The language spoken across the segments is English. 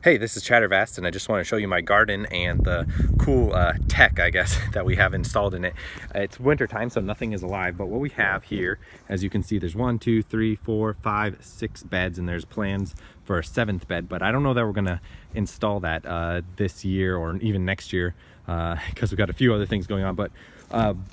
Hey, this is Chattervast, and I just want to show you my garden and the cool tech, I guess, that we have installed in it. It's winter time, so nothing is alive, but what we have here, as you can see, there's 1, 2, 3, 4, 5, 6 beds, and there's plans for a 7th bed, but I don't know that we're going to install that this year or even next year because we've got a few other things going on. But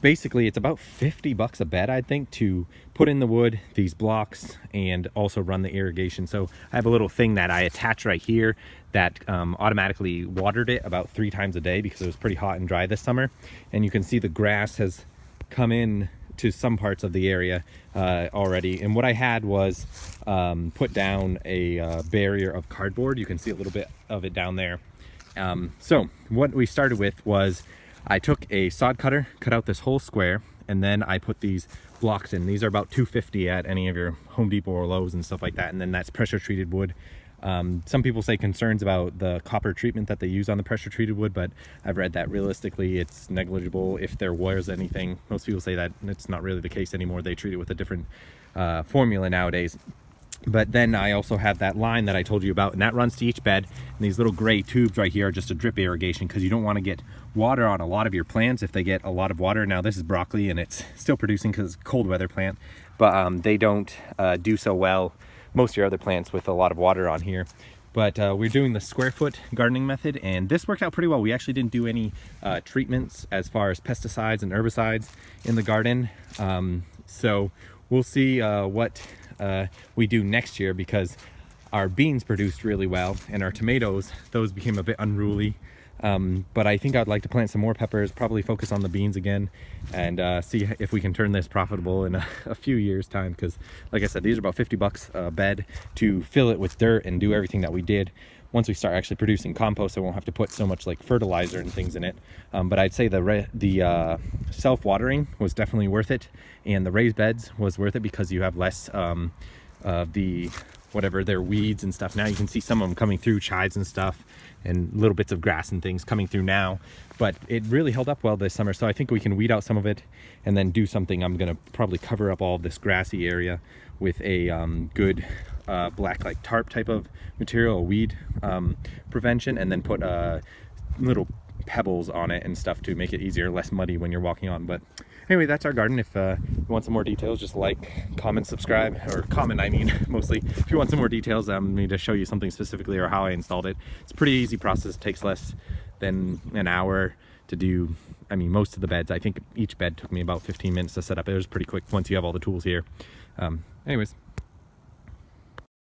basically it's about $50 a bed, I think, to put in the wood, these blocks, and also run the irrigation. So I have a little thing that I attach right here that automatically watered it about 3 times a day because it was pretty hot and dry this summer. And you can see the grass has come in to some parts of the area already. And what I had was put down a barrier of cardboard. You can see a little bit of it down there. So what we started with was I took a sod cutter, cut out this whole square, and then I put these blocks in. These are about $2.50 at any of your Home Depot or Lowe's and stuff like that. And then that's pressure treated wood. Some people say concerns about the copper treatment that they use on the pressure treated wood, but I've read that realistically it's negligible if there was anything. Most people say that it's not really the case anymore. They treat it with a different formula nowadays. But then I also have that line that I told you about, and that runs to each bed. And these little gray tubes right here are just a drip irrigation because you don't want to get water on a lot of your plants if they get a lot of water. Now this is broccoli and it's still producing because it's a cold weather plant, but they don't do so well, most of your other plants, with a lot of water on here. But we're doing the square foot gardening method, and this worked out pretty well. We actually didn't do any treatments as far as pesticides and herbicides in the garden. So we'll see what we do next year, because our beans produced really well and our tomatoes, those became a bit unruly. But I think I'd like to plant some more peppers, probably focus on the beans again, and see if we can turn this profitable in a few years time. Because like I said, these are about $50 a bed to fill it with dirt and do everything that we did. Once we start actually producing compost, I won't have to put so much like fertilizer and things in it. But I'd say the self-watering was definitely worth it, and the raised beds was worth it because you have less of the whatever their weeds and stuff. Now you can see some of them coming through, chives and stuff, and little bits of grass and things coming through now. But it really held up well this summer, so I think we can weed out some of it and then do something. I'm gonna probably cover up all of this grassy area with a good black like tarp type of material, a weed prevention, and then put little pebbles on it and stuff to make it easier, less muddy when you're walking on. But anyway, that's our garden. If you want some more details, just like, comment, subscribe, or comment, I mean, mostly. If you want some more details, me to show you something specifically or how I installed it. It's a pretty easy process. It takes less than an hour to do. I mean, most of the beds, I think each bed took me about 15 minutes to set up. It was pretty quick once you have all the tools here. Anyways.